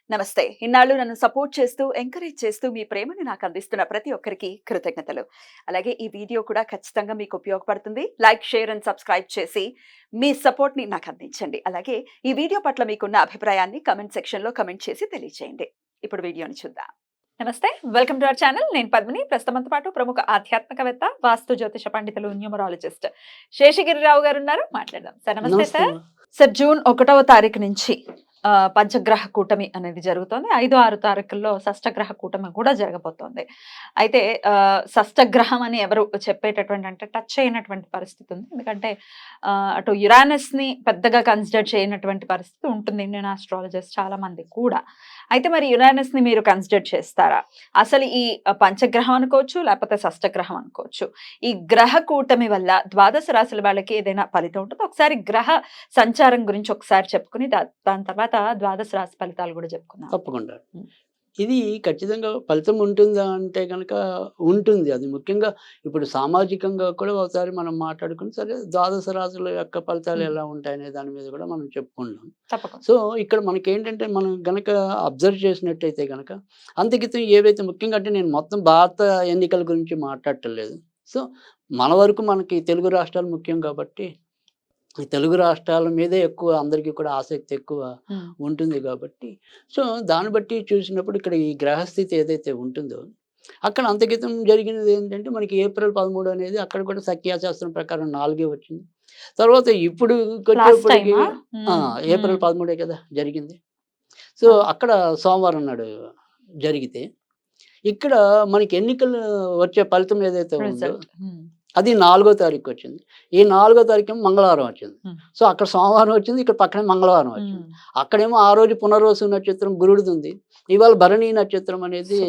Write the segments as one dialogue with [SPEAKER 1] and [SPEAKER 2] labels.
[SPEAKER 1] నమస్తే. ఇన్నాళ్ళు నన్ను సపోర్ట్ చేస్తూ, ఎంకరేజ్ చేస్తూ మీ ప్రేమని నాకు అందిస్తున్న ప్రతి ఒక్కరికి కృతజ్ఞతలు. అలాగే ఈ వీడియో కూడా ఖచ్చితంగా మీకు ఉపయోగపడుతుంది. లైక్, షేర్ అండ్ సబ్స్క్రైబ్ చేసి మీ సపోర్ట్‌ని నాకు అందించండి. అలాగే ఈ వీడియో పట్ల మీకున్న అభిప్రాయాన్ని కామెంట్ సెక్షన్‌లో కామెంట్ చేసి తెలియజేయండి. ఇప్పుడు వీడియోని చూద్దాం. నమస్తే. Welcome to our channel. నేను పద్మిని. ప్రస్తుతం మనతో పాటు ప్రముఖ ఆధ్యాత్మికవేత్త, వాస్తు జ్యోతిష పండితులు, న్యూమరాలజిస్ట్ శేషగిరిరావు గారు ఉన్నారు. మాట్లాడదాం. సార్ నమస్తే సార్. సార్ జూన్ 1వ తారీఖు నుంచి పంచగ్రహ కూటమి అనేది జరుగుతోంది. 5, 6 తారీఖుల్లో షష్టగ్రహ కూటమి కూడా జరగబోతోంది. అయితే షష్టగ్రహం అని ఎవరు చెప్పేటటువంటి అంటే టచ్ అయినటువంటి పరిస్థితి ఉంది. ఎందుకంటే అటు యురానస్‌ని పెద్దగా కన్సిడర్ చేయనటువంటి పరిస్థితి ఉంటుంది ఇండియన్ ఆస్ట్రాలజర్స్ చాలా మంది కూడా. అయితే మరి యురానస్‌ని మీరు కన్సిడర్ చేస్తారా? అసలు ఈ పంచగ్రహం అనుకోవచ్చు, లేకపోతే షష్టగ్రహం అనుకోవచ్చు. ఈ గ్రహ కూటమి వల్ల ద్వాదశ రాశుల వాళ్ళకి ఏదైనా ఫలితం ఉంటుందా? ఒకసారి గ్రహ సంచారం గురించి ఒకసారి చెప్పుకుని దాని తర్వాత ద్వాదశ రాశి ఫలితాలు కూడా చెప్పుకుందాం.
[SPEAKER 2] తప్పకుండా. ఇది ఖచ్చితంగా ఫలితం ఉంటుందా అంటే గనక ఉంటుంది. అది ముఖ్యంగా ఇప్పుడు సామాజికంగా కూడా ఒకసారి మనం మాట్లాడుకుని సరే ద్వాదశ రాశుల యొక్క ఫలితాలు ఎలా ఉంటాయనే దాని మీద కూడా మనం చెప్పుకుందాం.
[SPEAKER 1] తప్పకుండా.
[SPEAKER 2] సో, ఇక్కడ మనకేంటంటే మనం గనక అబ్జర్వ్ చేసినట్టయితే గనక అంతకితం ఏవైతే ముఖ్యంగా అంటే నేను మొత్తం భారత ఎన్నికల గురించి మాట్లాడటం లేదు. సో, మన వరకు మనకి తెలుగు రాష్ట్రాలు ముఖ్యం కాబట్టి ఈ తెలుగు రాష్ట్రాల మీదే ఎక్కువ అందరికీ కూడా ఆసక్తి ఎక్కువ ఉంటుంది కాబట్టి సో దాన్ని బట్టి చూసినప్పుడు ఇక్కడ ఈ గ్రహస్థితి ఏదైతే ఉంటుందో అక్కడ అంతకితం జరిగినది ఏంటంటే మనకి ఏప్రిల్ 13 అనేది అక్కడ కూడా సంఖ్యాశాస్త్రం ప్రకారం 4 వచ్చింది. తర్వాత ఇప్పుడు వచ్చేప్పటికి ఏప్రిల్ 13 కదా జరిగింది. సో అక్కడ సోమవారం నాడు జరిగితే ఇక్కడ మనకి ఎన్నికలు వచ్చే ఫలితం ఏదైతే ఉందో అది 4వ తారీఖు వచ్చింది. ఈ 4వ తారీఖు మంగళవారం వచ్చింది. సో అక్కడ సోమవారం వచ్చింది, ఇక్కడ పక్కనే మంగళవారం వచ్చింది. అక్కడేమో ఆ రోజు పునర్వసు నక్షత్రం గురుడిది ఉంది, ఇవాళ భరణి నక్షత్రం అనేది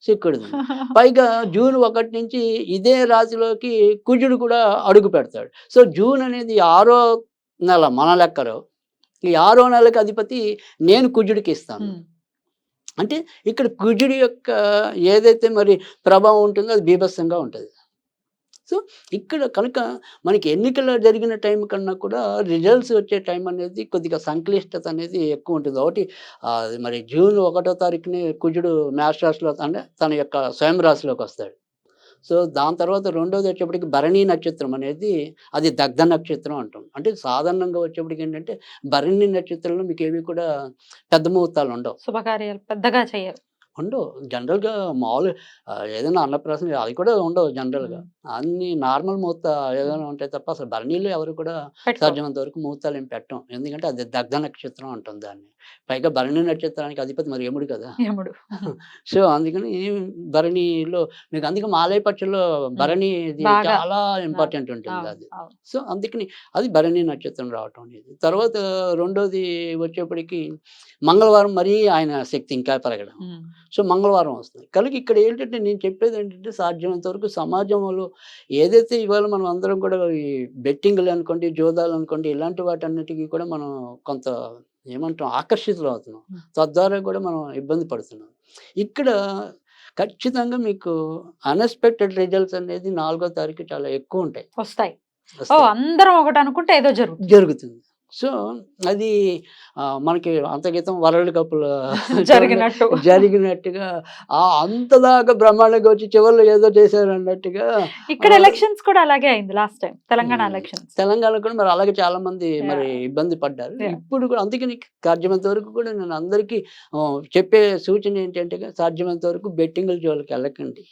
[SPEAKER 2] శుక్రుడిది. పైగా జూన్ 1 నుంచి ఇదే రాశిలోకి కుజుడు కూడా అడుగు పెడతాడు. సో జూన్ అనేది 6వ నెల మన లెక్కలో. ఈ 6వ నెలకి అధిపతి నేను కుజుడికి ఇస్తాను. అంటే ఇక్కడ కుజుడి యొక్క ఏదైతే మరి ప్రభావం ఉంటుందో అది బీభత్సంగా ఉంటుంది. సో ఇక్కడ కనుక మనకి ఎన్నికలు జరిగిన టైం కన్నా కూడా రిజల్ట్స్ వచ్చే టైం అనేది కొద్దిగా సంక్లిష్టత అనేది ఎక్కువ ఉంటుంది. ఒకటి మరి జూన్ 1వ తారీఖుని కుజుడు మేష రాశిలో అంటే తన యొక్క స్వయం రాశిలోకి వస్తాడు. సో దాని తర్వాత రెండోది వచ్చేప్పటికి భరణి నక్షత్రం అనేది అది దగ్ధ నక్షత్రం అంటాం. అంటే సాధారణంగా వచ్చేప్పటికి ఏంటంటే భరణి నక్షత్రంలో మీకు ఏవి కూడా పెద్ద ముహూర్తాలు ఉండవు,
[SPEAKER 1] శుభకార్యాలు పెద్దగా చేయరు,
[SPEAKER 2] ఉండవు. జనరల్‌గా మామూలు ఏదైనా అన్నప్రాసన అది కూడా ఉండవు జనరల్‌గా. అన్నీ నార్మల్ ముహూర్త ఏదైనా ఉంటాయి తప్ప అసలు భరణిలో ఎవరు కూడా సాధ్యమైనంత వరకు ముహూర్తాలు ఏం పెట్టం. ఎందుకంటే అది దగ్ధ నక్షత్రం అంటాం దాన్ని. పైగా భరణి నక్షత్రానికి అధిపతి మరి యముడు కదా!
[SPEAKER 1] యముడు.
[SPEAKER 2] సో అందుకని భరణిలో మీకు అందుకే మాలయ పక్షుల్లో భరణిది చాలా ఇంపార్టెంట్ ఉంటుంది అది. సో అందుకని అది భరణి నక్షత్రం రావటం అనేది. తర్వాత రెండోది వచ్చేప్పటికి మంగళవారం మరీ ఆయన శక్తి ఇంకా పెరగడం. సో మంగళవారం వస్తుంది. కనుక ఇక్కడ ఏంటంటే నేను చెప్పేది ఏంటంటే సాధ్యమైనంత వరకు సమాజంలో ఏదైతే ఇవాళ మనం అందరం కూడా ఈ బెట్టింగ్లు అనుకోండి, జోదాలు అనుకోండి, ఇలాంటి వాటన్నిటికీ కూడా మనం కొంత ఏమంటాం ఆకర్షితులు అవుతున్నాం. తద్వారా కూడా మనం ఇబ్బంది పడుతున్నాం. ఇక్కడ ఖచ్చితంగా మీకు అన్ఎక్స్‌పెక్టెడ్ రిజల్ట్స్ అనేది 4వ తారీఖు చాలా ఎక్కువ ఉంటాయి, వస్తాయి.
[SPEAKER 1] అందరం ఒకటి అనుకుంటే ఏదో
[SPEAKER 2] జరుగుతుంది. సో అది మనకి అంతక్రితం వరల్డ్ కప్‌లో జరిగినట్టుగా అంతదాకా బ్రహ్మాండంగా వచ్చి చివరిలో ఏదో చేశారు అన్నట్టుగా
[SPEAKER 1] ఇక్కడ ఎలక్షన్స్ కూడా అలాగే అయింది last time Telangana elections.
[SPEAKER 2] Telangana కూడా మరి అలాగే చాలా మంది మరి ఇబ్బంది పడ్డారు. ఇప్పుడు కూడా అందుకని సాధ్యమైనంత వరకు కూడా నేను అందరికీ చెప్పే సూచన ఏంటంటే సాధ్యమైనంత వరకు బెట్టింగ్ల జోలికి వెళ్ళకండి.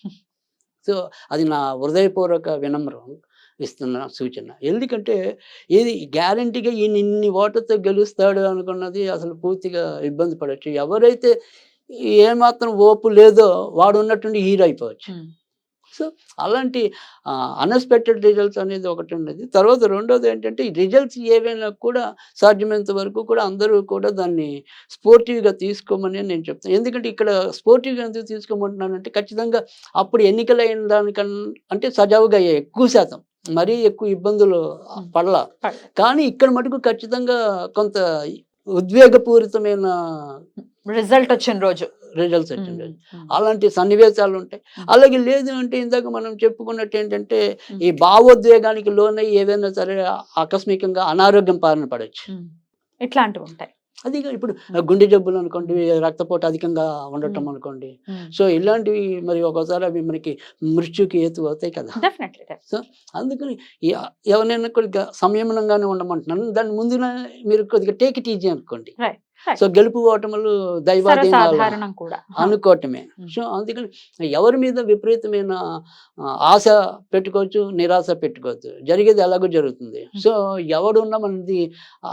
[SPEAKER 2] సో అది నా హృదయపూర్వక వినమ్రం ఇస్తున్న సూచన. ఎందుకంటే ఇది గ్యారంటీగా ఈయన ఇన్ని ఓట్లతో గెలుస్తాడు అనుకున్నది అసలు పూర్తిగా ఇబ్బంది పడవచ్చు. ఎవరైతే ఏమాత్రం ఓపు లేదో వాడు ఉన్నట్టుండి హీరో అయిపోవచ్చు. సో అలాంటి అన్ఎక్స్‌పెక్టెడ్ రిజల్ట్స్ అనేది ఒకటి ఉన్నది. తర్వాత రెండోది ఏంటంటే ఈ రిజల్ట్స్ ఏవైనా కూడా సాధ్యమైనంత వరకు కూడా అందరూ కూడా దాన్ని స్పోర్టివ్‌గా తీసుకోమని నేను చెప్తాను. ఎందుకంటే ఇక్కడ స్పోర్టివ్‌గా ఎందుకు తీసుకోమంటున్నానంటే ఖచ్చితంగా అప్పుడు ఎన్నికలైన దానికన్నా అంటే సజావుగా అయ్యాయి ఎక్కువ శాతం. మరీ ఎక్కువ ఇబ్బందులు పడలా. కానీ ఇక్కడ మటుకు ఖచ్చితంగా కొంత ఉద్వేగపూరితమైన
[SPEAKER 1] రిజల్ట్స్ వచ్చిన రోజు
[SPEAKER 2] అలాంటి సన్నివేశాలు ఉంటాయి. అలాగే లేదు అంటే ఇందాక మనం చెప్పుకున్నట్టు ఏంటంటే ఈ భావోద్వేగానికి లోనై ఏదైనా సరే ఆకస్మికంగా అనారోగ్యం బారిన పడవచ్చు.
[SPEAKER 1] ఇట్లాంటివి ఉంటాయి.
[SPEAKER 2] అది ఇప్పుడు గుండె జబ్బులు అనుకోండి, రక్తపోటు అధికంగా ఉండటం అనుకోండి. సో ఇలాంటివి మరి ఒక్కోసారి అవి మనకి మృత్యుకి హేతు అవుతాయి కదా.
[SPEAKER 1] డెఫినెట్లీ.
[SPEAKER 2] సో అందుకని ఎవరైనా కొద్దిగా సంయమనంగానే ఉండమంటున్నాను. దాని ముందున మీరు కొద్దిగా టేక్ ఇట్ ఈజీ అనుకోండి.
[SPEAKER 1] రైట్.
[SPEAKER 2] సో గెలుపు ఓటములు దైవాధీనాలు
[SPEAKER 1] సర్వసాధారణం కూడా.
[SPEAKER 2] అనుకోవటమే. సో అందుకని ఎవరి మీద విపరీతమైన ఆశ పెట్టుకోవచ్చు, నిరాశ పెట్టుకోవచ్చు. జరిగేది ఎలాగో జరుగుతుంది. సో ఎవడున్నా మనది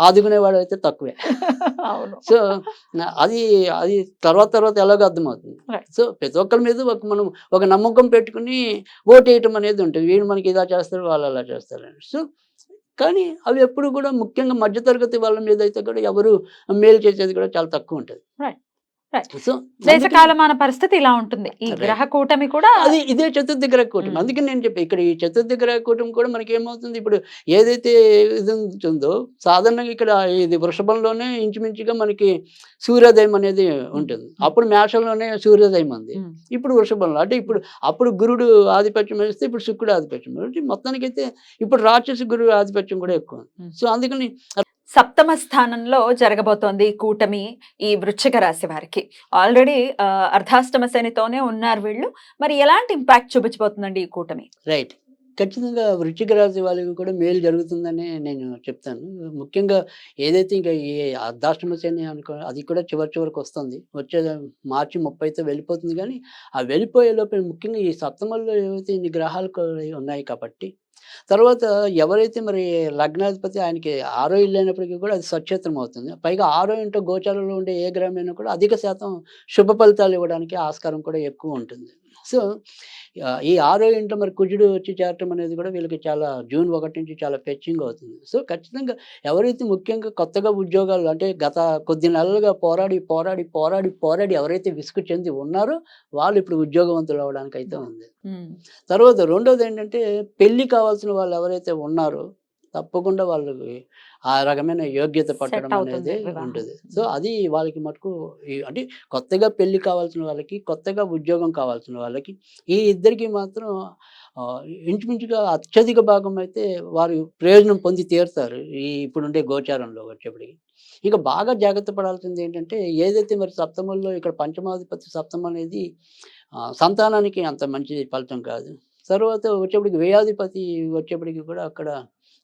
[SPEAKER 2] ఆదుకునేవాడు అయితే తక్కువే.
[SPEAKER 1] అవును.
[SPEAKER 2] సో అది అది తర్వాత తర్వాత ఎలాగో అర్థమవుతుంది.
[SPEAKER 1] Right.
[SPEAKER 2] సో ప్రతి ఒక్కరి మీద మనం ఒక నమ్మకం పెట్టుకుని ఓటేయటం అనేది ఉంటుంది. వీళ్ళు మనకి ఇలా చేస్తారు, వాళ్ళు అలా చేస్తారని. సో కానీ అవి ఎప్పుడు కూడా ముఖ్యంగా మధ్యతరగతి వాళ్ళ మీద అయితే కూడా ఎవరు మేలు చేసేది కూడా చాలా తక్కువ ఉంటుంది.
[SPEAKER 1] రైట్. రైట్.
[SPEAKER 2] సో
[SPEAKER 1] దేశ కాలమాన పరిస్థితి ఇలా ఉంటుంది. ఈ
[SPEAKER 2] Right.
[SPEAKER 1] గ్రహ కూటమి కూడా
[SPEAKER 2] అది ఇదే చతుర్థ గ్రహ కూటమి. అందుకని నేను చెప్పి ఇక్కడ ఈ చతుర్థ గ్రహ కూటమి కూడా మనకి ఏమవుతుంది, ఇప్పుడు ఏదైతే ఇది ఉంటుందో సాధారణంగా ఇక్కడ ఇది వృషభంలోనే ఇంచుమించుగా మనకి సూర్యోదయం అనేది ఉంటుంది. అప్పుడు మేషంలోనే సూర్యోదయం ఉంది. ఇప్పుడు వృషభంలో అంటే ఇప్పుడు అప్పుడు గురుడు ఆధిపత్యం వహిస్తే ఇప్పుడు శుక్రుడు ఆధిపత్యం వహిస్తే మొత్తానికైతే ఇప్పుడు రాక్షస గురువు ఆధిపత్యం కూడా ఎక్కువ. సో అందుకని
[SPEAKER 1] సప్తమ స్థానంలో జరగబోతోంది ఈ కూటమి ఈ వృశ్చిక రాశి వారికి. ఆల్రెడీ అర్ధాష్టమ శనితోనే ఉన్నారు వీళ్ళు. మరి ఎలాంటి ఇంపాక్ట్ చూపించబోతుందండి ఈ కూటమి?
[SPEAKER 2] రైట్. ఖచ్చితంగా వృశ్చిక రాశి వాళ్ళకి కూడా మేలు జరుగుతుందని నేను చెప్తాను. ముఖ్యంగా ఏదైతే ఇంకా ఈ అర్ధాష్టమ శని అది కూడా చివరికి వస్తుంది. వచ్చే మార్చి 30తో వెళ్ళిపోతుంది. కానీ ఆ వెళ్ళిపోయే లోపల ముఖ్యంగా ఈ సప్తమంలో ఏవైతే ఇన్ని గ్రహాలు ఉన్నాయి కాబట్టి తర్వాత ఎవరైతే మరి లగ్నాధిపతి ఆయనకి 6వ ఇల్లు అయినప్పటికీ కూడా అది స్వక్షేత్రం అవుతుంది. పైగా 6వ ఇంట్లో గోచారంలో ఉండే ఏ గ్రహమైనా కూడా అధిక శాతం శుభ ఫలితాలు ఇవ్వడానికి ఆస్కారం కూడా ఎక్కువ ఉంటుంది. సో ఈ 6వ ఇంట్లో మరి కుజుడు వచ్చి చేరటం అనేది కూడా వీళ్ళకి చాలా జూన్ 1 నుంచి చాలా ఫెచ్చింగ్ అవుతుంది. సో ఖచ్చితంగా ఎవరైతే ముఖ్యంగా కొత్తగా ఉద్యోగాలు అంటే గత కొద్ది నెలలుగా పోరాడి ఎవరైతే విసుగు చెంది ఉన్నారో వాళ్ళు ఇప్పుడు ఉద్యోగవంతులు అవ్వడానికి అయితే ఉంది. తర్వాత రెండోది ఏంటంటే పెళ్లి కావాల్సిన వాళ్ళు ఎవరైతే ఉన్నారో తప్పకుండా వాళ్ళకి ఆ రకమైన యోగ్యత పట్టడం అనేది ఉంటుంది. సో అది వాళ్ళకి మటుకు అంటే కొత్తగా పెళ్లి కావాల్సిన వాళ్ళకి, కొత్తగా ఉద్యోగం కావాల్సిన వాళ్ళకి ఈ ఇద్దరికి మాత్రం ఇంచుమించుగా అత్యధిక భాగం అయితే వారు ప్రయోజనం పొంది తీరుతారు ఈ ఇప్పుడుండే గోచారంలో వచ్చేప్పటికి. ఇక బాగా జాగ్రత్త పడాల్సింది ఏంటంటే ఏదైతే మరి సప్తమంలో ఇక్కడ పంచమాధిపతి సప్తమం అనేది సంతానానికి అంత మంచి ఫలితం కాదు. తర్వాత వచ్చేప్పటికి వ్యయాధిపతి వచ్చేప్పటికి కూడా అక్కడ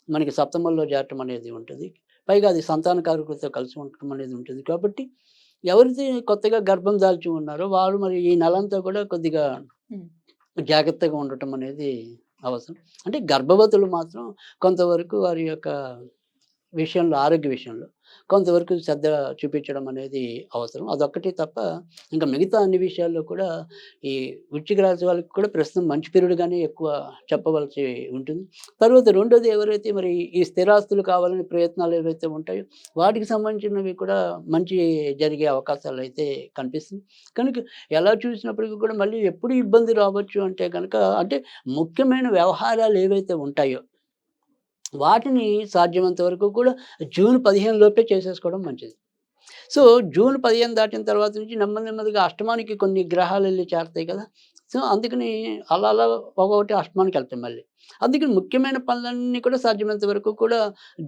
[SPEAKER 2] మనకి సప్తమంలో చేరటం అనేది ఉంటుంది. పైగా అది సంతాన కారకులతో కలిసి ఉండటం అనేది ఉంటుంది. కాబట్టి ఎవరైతే కొత్తగా గర్భం దాల్చి ఉన్నారో వాళ్ళు మరి ఈ నెలంతా కూడా కొద్దిగా జాగ్రత్తగా ఉండటం అనేది అవసరం. అంటే గర్భవతులు మాత్రం కొంతవరకు వారి యొక్క విషయంలో ఆరోగ్య విషయంలో కొంతవరకు శ్రద్ధ చూపించడం అనేది అవసరం. అదొక్కటి తప్ప ఇంకా మిగతా అన్ని విషయాల్లో కూడా ఈ వృశ్చిక రాశి వాళ్ళకి కూడా ప్రస్తుతం మంచి పీరియడ్‌గానే ఎక్కువ చెప్పవలసి ఉంటుంది. తర్వాత రెండోది ఎవరైతే మరి ఈ స్థిరాస్తులు కావాలని ప్రయత్నాలు ఏవైతే ఉంటాయో వాటికి సంబంధించినవి కూడా మంచి జరిగే అవకాశాలైతే కనిపిస్తుంది. కనుక ఎలా చూసినప్పటికీ కూడా మళ్ళీ ఎప్పుడు ఇబ్బంది రావచ్చు అంటే గనక అంటే ముఖ్యమైన వ్యవహారాలు ఏవైతే ఉంటాయో వాటిని సాధ్యమైనంత వరకు కూడా జూన్ 15 లోపే చేసేసుకోవడం మంచిది. సో జూన్ 15 దాటిన తర్వాత నుంచి నెమ్మదిగా అష్టమానికి కొన్ని గ్రహాలు వెళ్ళి చేరతాయి కదా. సో అందుకని అలా ఒక్కొక్కటి అష్టమానికి వెళ్తాయి మళ్ళీ. అందుకని ముఖ్యమైన పనులన్నీ కూడా సాధ్యమైనంత వరకు కూడా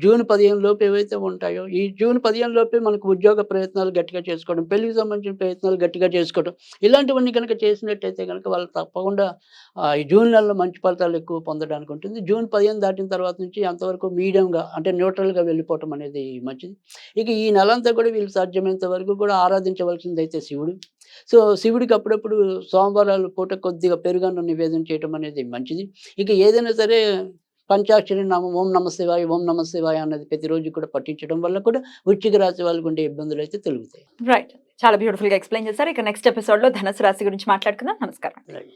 [SPEAKER 2] జూన్ 15 లోపు ఏవైతే ఉంటాయో ఈ జూన్ 15 లోపే మనకు ఉద్యోగ ప్రయత్నాలు గట్టిగా చేసుకోవడం, పెళ్లికి సంబంధించిన ప్రయత్నాలు గట్టిగా చేసుకోవడం ఇలాంటివన్నీ కనుక చేసినట్టయితే కనుక వాళ్ళు తప్పకుండా ఈ జూన్ నెలలో మంచి ఫలితాలు ఎక్కువ పొందడానికి ఉంటుంది. జూన్ 15 దాటిన తర్వాత నుంచి అంతవరకు మీడియంగా అంటే న్యూట్రల్గా వెళ్ళిపోవటం అనేది మంచిది. ఇక ఈ నెలంతా కూడా వీళ్ళు సాధ్యమైనంత వరకు కూడా ఆరాధించవలసిందైతే శివుడు. సో శివుడికి అప్పుడప్పుడు సోమవారాలు పూట కొద్దిగా పెరుగన్నం నివేదన చేయటం అనేది మంచిది. ఇక ఏదైనా సరే పంచాక్షరి నామం ఓం నమ శివాయ అన్నది ప్రతిరోజు కూడా పఠించడం వల్ల కూడా వృశ్చిక రాశి వాళ్ళకు ఉండే ఇబ్బందులు అయితే తొలగుతాయి.
[SPEAKER 1] రైట్. చాలా బ్యూటిఫుల్ గా ఎక్స్ప్లెయిన్ చేశారు. ఇక నెక్స్ట్ ఎపిసోడ్ లో ధనుసు రాశి గురించి మాట్లాడుకుందాం. నమస్కారం.
[SPEAKER 2] రైట్.